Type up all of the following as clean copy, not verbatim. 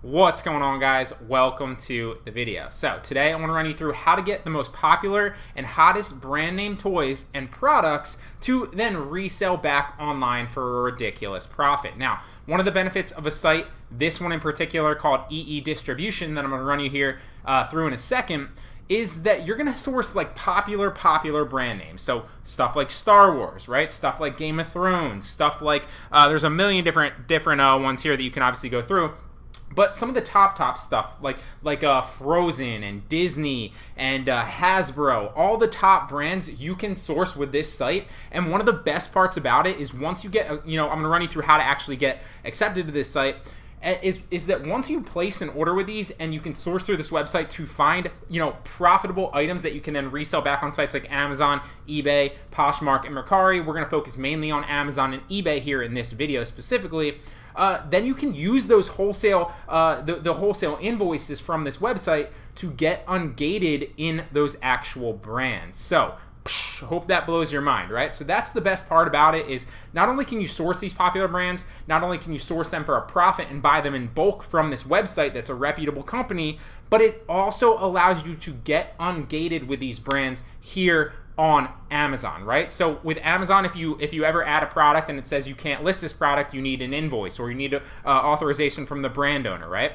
What's going on, guys? Welcome to the video. So today I want to run you through how to get the most popular and hottest brand name toys and products to then resell back online for a ridiculous profit. Now, one of the benefits of a site, this one in particular called EE Distribution that I'm going to run you here through in a second, is that you're going to source like popular brand names. So stuff like Star Wars, right? Stuff like Game of Thrones, stuff like, there's a million different ones here that you can obviously go through. But some of the top stuff, like Frozen and Disney and Hasbro, all the top brands you can source with this site. And one of the best parts about it is once you get, I'm going to run you through how to actually get accepted to this site. Is that once you place an order with these and you can source through this website to find, profitable items that you can then resell back on sites like Amazon, eBay, Poshmark, and Mercari. We're going to focus mainly on Amazon and eBay here in this video specifically. Then you can use those wholesale, the wholesale invoices from this website to get ungated in those actual brands. So, hope that blows your mind, right? So that's the best part about it is not only can you source these popular brands, not only can you source them for a profit and buy them in bulk from this website that's a reputable company, but it also allows you to get ungated with these brands here on Amazon, right? So with Amazon, if you ever add a product and it says you can't list this product, you need an invoice or you need authorization from the brand owner, right?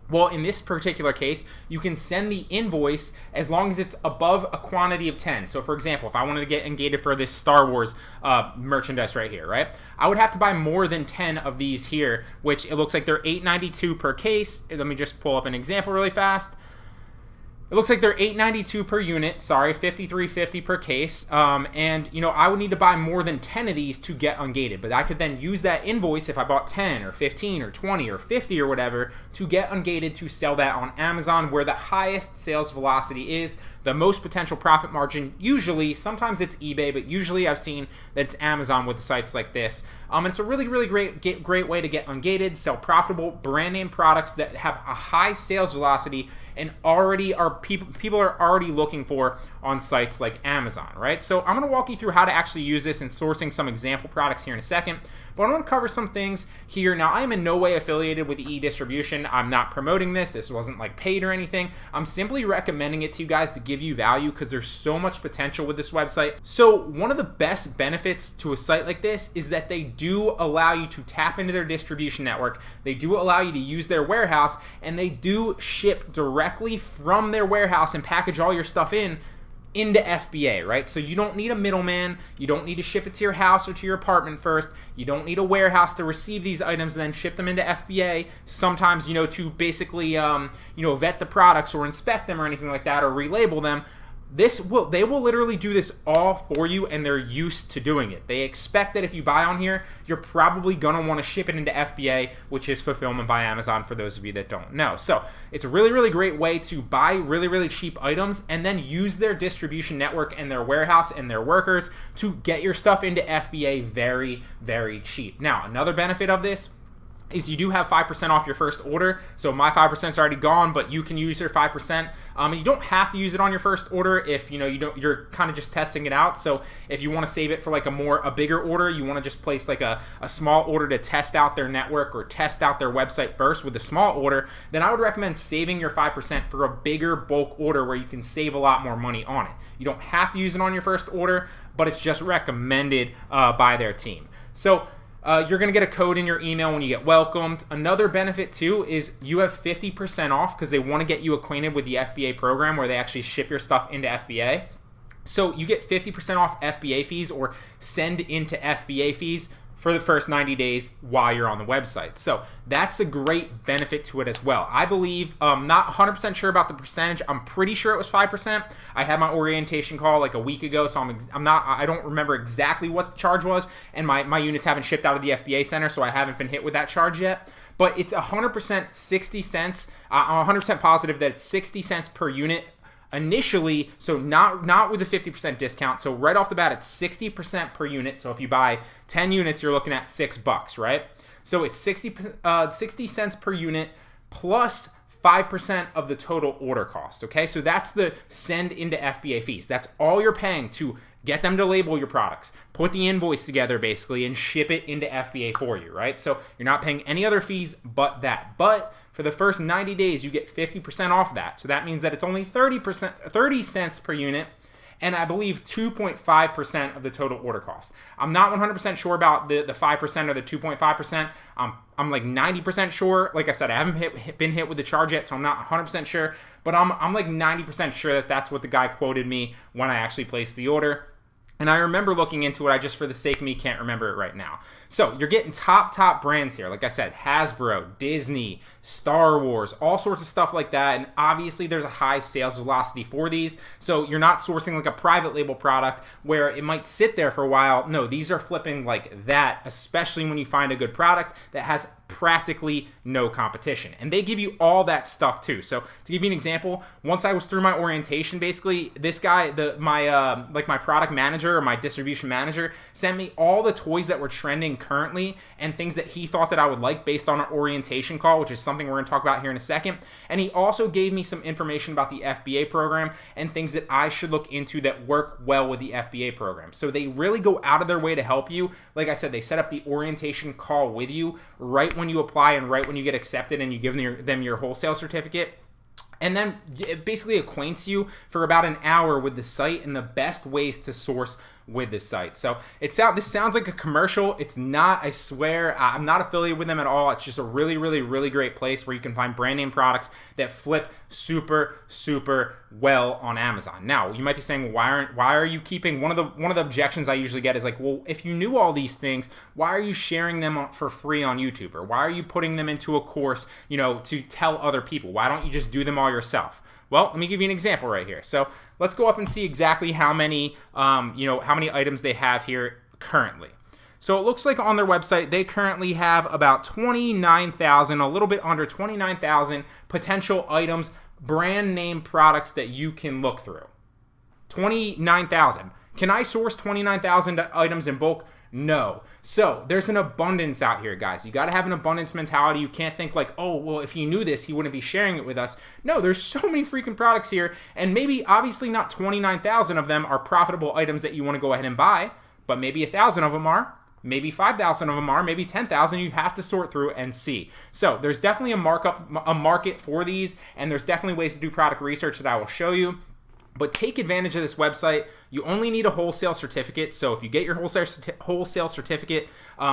Well, in this particular case, you can send the invoice as long as it's above a quantity of 10. So for example, if I wanted to get ungated for this Star Wars merchandise right here, right? I would have to buy more than 10 of these here, which it looks like they're $8.92 per case. Let me just pull up an example really fast. It looks like they're $8.92 per unit, sorry, $53.50 per case, and I would need to buy more than 10 of these to get ungated, but I could then use that invoice if I bought 10 or 15 or 20 or 50 or whatever to get ungated to sell that on Amazon where the highest sales velocity is, the most potential profit margin, usually, sometimes it's eBay, but usually I've seen that it's Amazon with sites like this. It's a really great way to get ungated, sell profitable brand name products that have a high sales velocity and already are people are already looking for on sites like Amazon, right? So I'm going to walk you through how to actually use this and sourcing some example products here in a second, but I want to cover some things here. Now, I am in no way affiliated with EE Distribution. I'm not promoting this. This wasn't like paid or anything. I'm simply recommending it to you guys to give you value because there's so much potential with this website. So one of the best benefits to a site like this is that they do allow you to tap into their distribution network. They do allow you to use their warehouse, and they do ship directly from their warehouse and package all your stuff into FBA, right? So you don't need a middleman. You don't need to ship it to your house or to your apartment first. You don't need a warehouse to receive these items and then ship them into FBA. Sometimes, to basically, vet the products or inspect them or anything like that or relabel them. They will literally do this all for you, and they're used to doing it. They expect that if you buy on here, you're probably gonna want to ship it into FBA, which is Fulfillment by Amazon for those of you that don't know. So it's a really great way to buy really cheap items and then use their distribution network and their warehouse and their workers to get your stuff into FBA very cheap. Now, another benefit of this is you do have 5% off your first order. So my 5% is already gone, but you can use your 5%. And you don't have to use it on your first order if you're kind of just testing it out. So if you want to save it for like a bigger order, you want to just place like a small order to test out their network or test out their website first with a small order, then I would recommend saving your 5% for a bigger bulk order where you can save a lot more money on it. You don't have to use it on your first order, but it's just recommended by their team. So you're going to get a code in your email when you get welcomed. Another benefit too is you have 50% off because they want to get you acquainted with the FBA program where they actually ship your stuff into FBA. So you get 50% off FBA fees or send into FBA fees for the first 90 days while you're on the website. So that's a great benefit to it as well. I believe, not 100% sure about the percentage. I'm pretty sure it was 5%. I had my orientation call like a week ago, so I don't remember exactly what the charge was, and my units haven't shipped out of the FBA center, so I haven't been hit with that charge yet. But it's 100% 60 cents. I'm 100% positive that it's 60 cents per unit initially, so not with a 50% discount. So right off the bat, it's 60% per unit. So if you buy 10 units, you're looking at $6, right? So it's 60 cents per unit plus 5% of the total order cost, okay? So that's the send into FBA fees. That's all you're paying to get them to label your products, put the invoice together basically, and ship it into FBA for you, right? So you're not paying any other fees but that. But For the first 90 days, you get 50% off that. So that means that it's only 30 cents per unit, and I believe 2.5% of the total order cost. I'm not 100% sure about the 5% or the 2.5%. I'm like 90% sure. Like I said, I haven't been hit with the charge yet, so I'm not 100% sure. But I'm like 90% sure that that's what the guy quoted me when I actually placed the order. And I remember looking into it. I just, for the sake of me, can't remember it right now. So you're getting top brands here. Like I said, Hasbro, Disney, Star Wars, all sorts of stuff like that. And obviously there's a high sales velocity for these. So you're not sourcing like a private label product where it might sit there for a while. No, these are flipping like that, especially when you find a good product that has practically no competition. And they give you all that stuff too. So to give you an example, once I was through my orientation, basically this guy, my product manager or my distribution manager, sent me all the toys that were trending currently and things that he thought that I would like based on our orientation call, which is something we're going to talk about here in a second. And he also gave me some information about the FBA program and things that I should look into that work well with the FBA program. So they really go out of their way to help you. Like I said, they set up the orientation call with you right when you apply and right when you get accepted, and you give them your wholesale certificate. And then it basically acquaints you for about an hour with the site and the best ways to source with this site. So this sounds like a commercial. It's not, I swear. I'm not affiliated with them at all. It's just a really, really, really great place where you can find brand name products that flip super, super well on Amazon. Now, you might be saying, why are you keeping, one of the objections I usually get is like, well, if you knew all these things, why are you sharing them for free on YouTube? Or why are you putting them into a course, to tell other people? Why don't you just do them all yourself? Well, let me give you an example right here. So let's go up and see exactly how many items they have here currently. So it looks like on their website, they currently have about 29,000, a little bit under 29,000 potential items, brand name products that you can look through. 29,000. Can I source 29,000 items in bulk? No. So there's an abundance out here, guys. You got to have an abundance mentality. You can't think like, oh, well, if he knew this, he wouldn't be sharing it with us. No, there's so many freaking products here. And maybe, obviously, not 29,000 of them are profitable items that you want to go ahead and buy, but maybe 1,000 of them are. Maybe 5,000 of them are, maybe 10,000. You have to sort through and see. So there's definitely a market for these, and there's definitely ways to do product research that I will show you. But take advantage of this website. You only need a wholesale certificate. So if you get your wholesale certificate,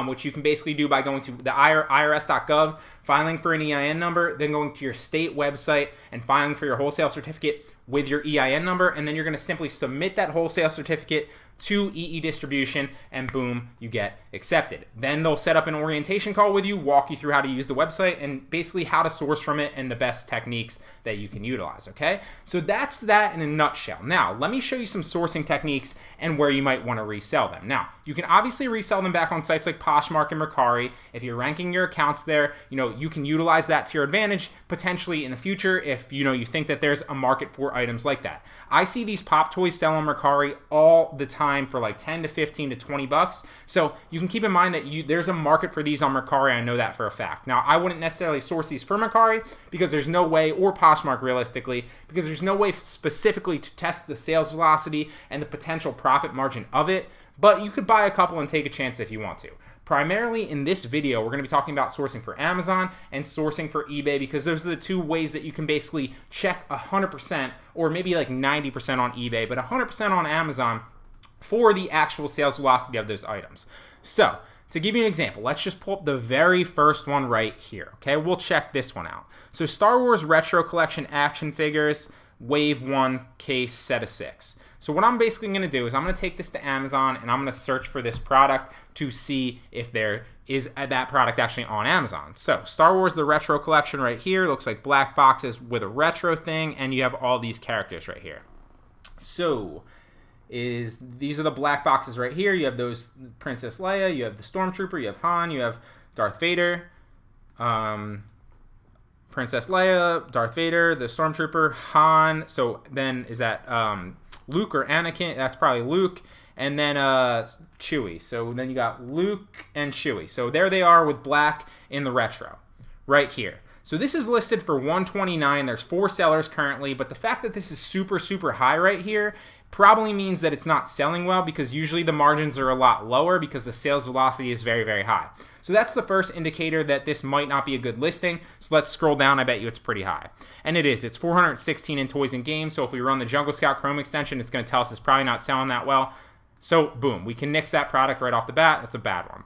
which you can basically do by going to the irs.gov, filing for an EIN number, then going to your state website and filing for your wholesale certificate with your EIN number, and then you're going to simply submit that wholesale certificate to EE Distribution, and boom, you get accepted. Then they'll set up an orientation call with you, walk you through how to use the website and basically how to source from it and the best techniques that you can utilize, okay? So that's that in a nutshell. Now, let me show you some sourcing techniques and where you might want to resell them. Now, you can obviously resell them back on sites like Poshmark and Mercari. If you're ranking your accounts there, you can utilize that to your advantage potentially in the future if you think that there's a market for items like that. I see these pop toys sell on Mercari all the time for like 10 to 15 to 20 bucks. So you can keep in mind that there's a market for these on Mercari. I know that for a fact. Now, I wouldn't necessarily source these for Mercari because there's no way, or Poshmark realistically, because there's no way specifically to test the sales velocity and the potential profit margin of it. But you could buy a couple and take a chance if you want to. Primarily in this video, we're going to be talking about sourcing for Amazon and sourcing for eBay, because those are the two ways that you can basically check 100% or maybe like 90% on eBay, but 100% on Amazon for the actual sales velocity of those items. So to give you an example, let's just pull up the very first one right here. Okay, we'll check this one out. So Star Wars Retro Collection action figures, Wave 1 case, set of 6. So what I'm basically going to do is I'm going to take this to Amazon and I'm going to search for this product to see if there is that product actually on Amazon. So Star Wars, the Retro Collection right here, looks like black boxes with a retro thing, and you have all these characters right here. So these are the black boxes right here. You have those Princess Leia, you have the Stormtrooper, you have Han, you have Darth Vader, Princess Leia, Darth Vader, the Stormtrooper, Han. So then is that Luke or Anakin? That's probably Luke. And then Chewie. So then you got Luke and Chewie. So there they are with black in the retro right here. So this is listed for $129. There's 4 sellers currently, but the fact that this is super high right here probably means that it's not selling well, because usually the margins are a lot lower because the sales velocity is very high. So that's the first indicator that this might not be a good listing. So let's scroll down. I bet you it's pretty high. And it is. It's 416 in toys and games. So if we run the Jungle Scout Chrome extension, it's going to tell us it's probably not selling that well. So boom, we can nix that product right off the bat. That's a bad one.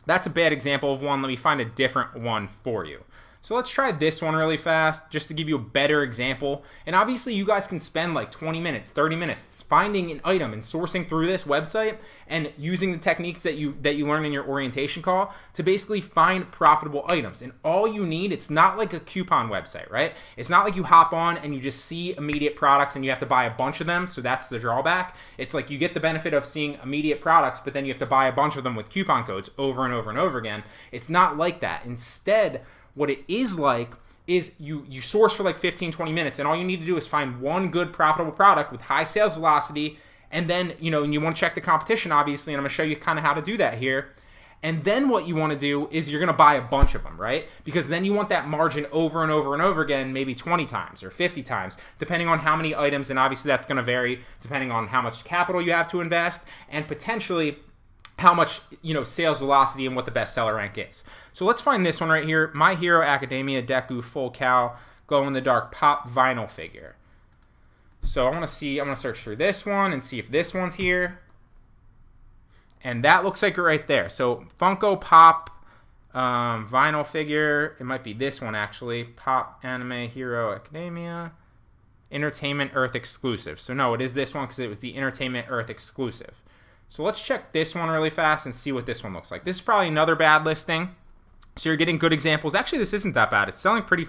That's a bad example of one. Let me find a different one for you. So let's try this one really fast, just to give you a better example. And obviously you guys can spend like 20 minutes, 30 minutes finding an item and sourcing through this website and using the techniques that you learn in your orientation call to basically find profitable items. And all you need, it's not like a coupon website, right? It's not like you hop on and you just see immediate products and you have to buy a bunch of them. So that's the drawback. It's like you get the benefit of seeing immediate products, but then you have to buy a bunch of them with coupon codes over and over again. It's not like that. Instead, what it is like is you source for like 15-20 minutes, and all you need to do is find one good profitable product with high sales velocity, and then and you want to check the competition, obviously, and I'm going to show you kind of how to do that here. And then what you want to do is you're going to buy a bunch of them, right? Because then you want that margin over and over again, maybe 20 times or 50 times, depending on how many items, and obviously that's going to vary depending on how much capital you have to invest and potentially how much sales velocity and what the best seller rank is. So let's find this one right here. My Hero Academia Deku Full Cow Glow in the Dark Pop Vinyl Figure. So I'm gonna search through this one and see if this one's here. And that looks like it right there. So Funko Pop vinyl figure. It might be this one actually. Pop Anime Hero Academia Entertainment Earth exclusive. So no, it is this one because it was the Entertainment Earth exclusive. So let's check this one really fast and see what this one looks like. This is probably another bad listing. So you're getting good examples. Actually, this isn't that bad. It's selling pretty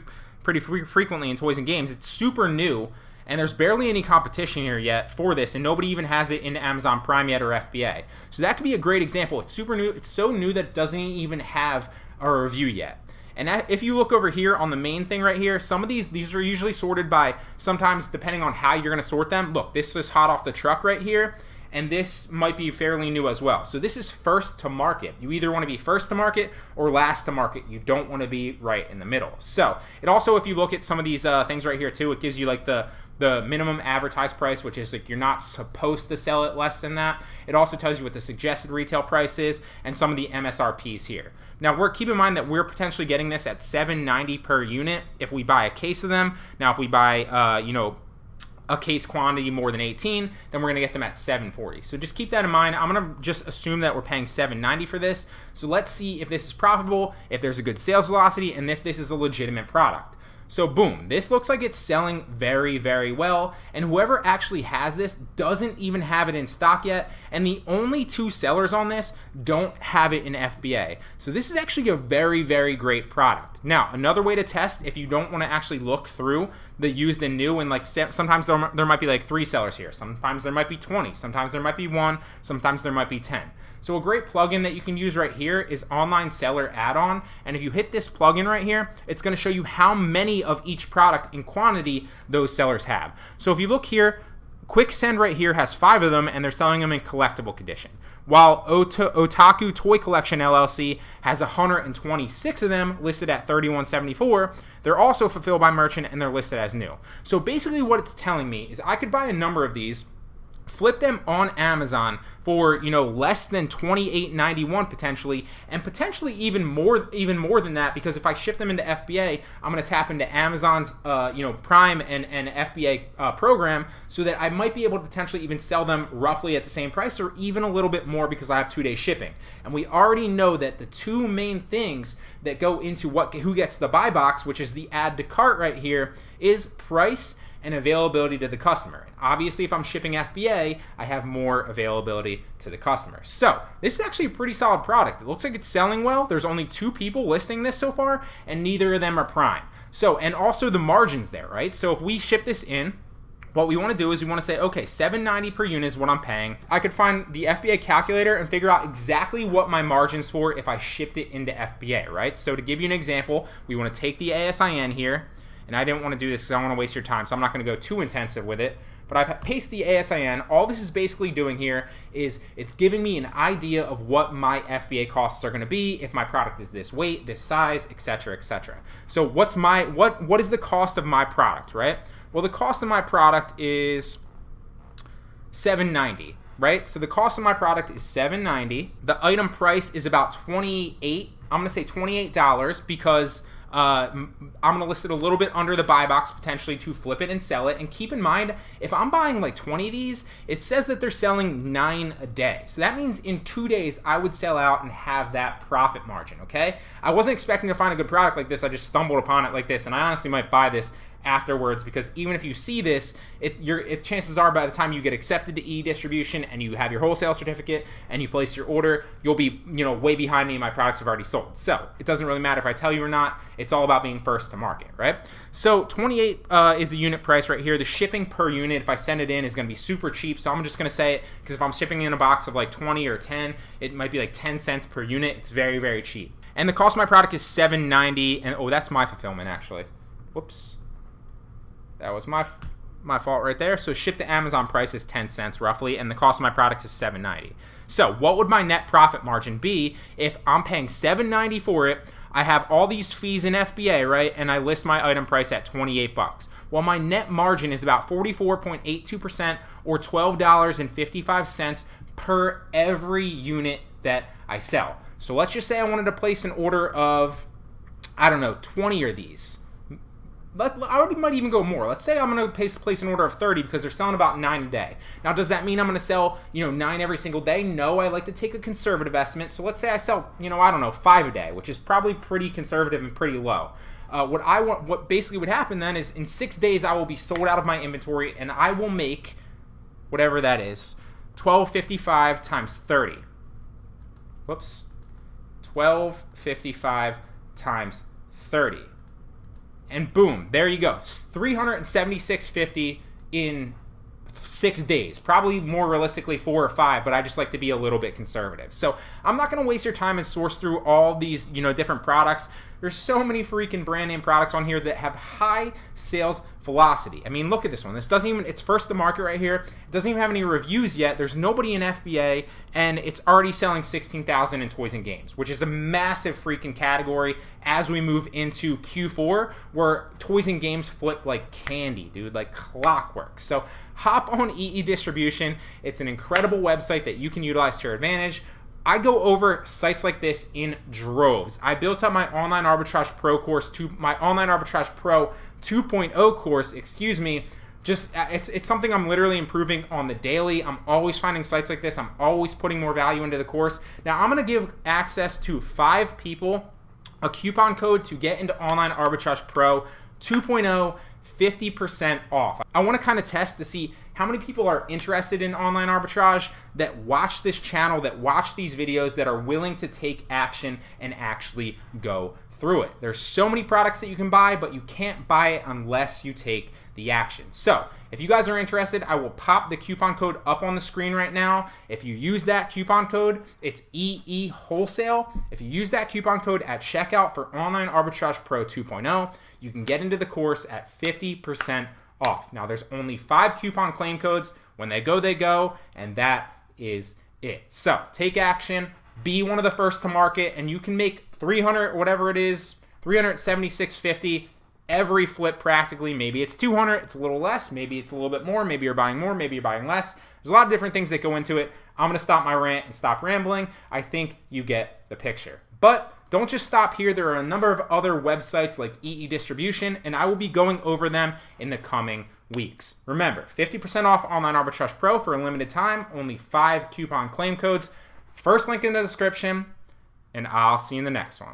frequently in toys and games. It's super new, and there's barely any competition here yet for this, and nobody even has it in Amazon Prime yet or FBA. So that could be a great example. It's super new. It's so new that it doesn't even have a review yet. And if you look over here on the main thing right here, some of these are usually sorted by, sometimes depending on how you're going to sort them. Look, this is hot off the truck right here. And this might be fairly new as well. So this is first to market. You either want to be first to market or last to market. You don't want to be right in the middle. So it also, if you look at some of these things right here too, it gives you like the minimum advertised price, which is like you're not supposed to sell it less than that. It also tells you what the suggested retail price is and some of the MSRPs here. Now keep in mind that we're potentially getting this at $7.90 per unit if we buy a case of them. Now if we buy a case quantity more than 18, then we're gonna get them at $7.40. So just keep that in mind. I'm gonna just assume that we're paying $7.90 for this. So let's see if this is profitable, if there's a good sales velocity, and if this is a legitimate product. So boom, this looks like it's selling very well, and whoever actually has this doesn't even have it in stock yet, and the only 2 sellers on this don't have it in FBA. So this is actually a very great product. Now, another way to test, if you don't want to actually look through the used and new, and like sometimes there might be like 3 sellers here, sometimes there might be 20, sometimes there might be 1, sometimes there might be 10. So a great plugin that you can use right here is Online Seller Add-on, and if you hit this plugin right here, it's going to show you how many of each product in quantity those sellers have. So if you look here, Quick Send right here has 5 of them, and they're selling them in collectible condition. While Otaku Toy Collection LLC has 126 of them listed at $31.74, they're also fulfilled by merchant and they're listed as new. So basically what it's telling me is I could buy a number of these, flip them on Amazon for less than $28.91 potentially, and potentially even more than that, because if I ship them into FBA, I'm going to tap into Amazon's Prime and FBA program, so that I might be able to potentially even sell them roughly at the same price or even a little bit more because I have 2-day shipping. And we already know that the 2 main things that go into who gets the buy box, which is the add to cart right here, is price and availability to the customer. And obviously, if I'm shipping FBA, I have more availability to the customer. So this is actually a pretty solid product. It looks like it's selling well. There's only 2 people listing this so far, and neither of them are Prime. So, and also the margins there, right? So if we ship this in, what we want to do is we want to say, okay, $7.90 per unit is what I'm paying. I could find the FBA calculator and figure out exactly what my margin's for if I shipped it into FBA, right? So to give you an example, we want to take the ASIN here, and I didn't want to do this because I don't want to waste your time, so I'm not going to go too intensive with it. But I paste the ASIN. All this is basically doing here is it's giving me an idea of what my FBA costs are going to be if my product is this weight, this size, etc., etc. So what is the cost of my product, right? Well, the cost of my product is $7.90, right? So the cost of my product is $7.90. The item price is about $28. I'm going to say $28 because I'm going to list it a little bit under the buy box potentially to flip it and sell it. And keep in mind, if I'm buying like 20 of these, it says that they're selling 9 a day. So that means in 2 days, I would sell out and have that profit margin, okay? I wasn't expecting to find a good product like this. I just stumbled upon it like this, and I honestly might buy this afterwards, because even if you see this, chances are by the time you get accepted to e-distribution and you have your wholesale certificate and you place your order, you'll be way behind me and my products have already sold. So it doesn't really matter if I tell you or not. It's all about being first to market, right? So 28 is the unit price right here. The shipping per unit, if I send it in, is going to be super cheap. So I'm just going to say it because if I'm shipping in a box of like 20 or 10, it might be like 10 cents per unit. It's very, very cheap. And the cost of my product is $7.90. And oh, that's my fulfillment actually. Whoops. That was my fault right there. So ship to Amazon price is 10 cents roughly, and the cost of my product is $7.90. So what would my net profit margin be if I'm paying $7.90 for it? I have all these fees in FBA, right? And I list my item price at 28 bucks. Well, my net margin is about 44.82% or $12.55 per every unit that I sell. So let's just say I wanted to place an order of, I don't know, 20 of these. I might even go more. Let's say I'm going to place an order of 30 because they're selling about 9 a day. Now, does that mean I'm going to sell, 9 every single day? No, I like to take a conservative estimate. So let's say I sell, I don't know, 5 a day, which is probably pretty conservative and pretty low. What basically would happen then is in 6 days I will be sold out of my inventory and I will make whatever that is, $12.55 times 30. Whoops. $12.55 times 30. And boom, there you go. $376.50 in 6 days. Probably more realistically 4 or 5, but I just like to be a little bit conservative. So I'm not going to waste your time and source through all these, different products. There's so many freaking brand name products on here that have high sales velocity. I mean, look at this one. It's first to market right here. It doesn't even have any reviews yet. There's nobody in FBA, and it's already selling 16,000 in toys and games, which is a massive freaking category as we move into Q4, where toys and games flip like candy, dude, like clockwork. So hop on EE Distribution. It's an incredible website that you can utilize to your advantage. I go over sites like this in droves. I built up my Online Arbitrage Pro course to my Online Arbitrage Pro 2.0 course, it's something I'm literally improving on the daily. I'm always finding sites like this. I'm always putting more value into the course. Now I'm going to give access to 5 people a coupon code to get into Online Arbitrage Pro 2.0, 50% off. I want to kind of test to see how many people are interested in online arbitrage, that watch this channel, that watch these videos, that are willing to take action and actually go through it. There's so many products that you can buy, but you can't buy it unless you take the action. So if you guys are interested, I will pop the coupon code up on the screen right now. If you use that coupon code, it's EE Wholesale. If you use that coupon code at checkout for Online Arbitrage Pro 2.0, you can get into the course at 50% off. Now there's only 5 coupon claim codes. When they go, and that is it. So take action, be one of the first to market, and you can make 300, whatever it is, $376.50 every flip practically. Maybe it's 200, it's a little less, maybe it's a little bit more, maybe you're buying more, maybe you're buying less. There's a lot of different things that go into it. I'm going to stop my rant and stop rambling. I think you get the picture. But don't just stop here. There are a number of other websites like EE Distribution, and I will be going over them in the coming weeks. Remember, 50% off Online Arbitrage Pro for a limited time, only 5 coupon claim codes. First link in the description, and I'll see you in the next one.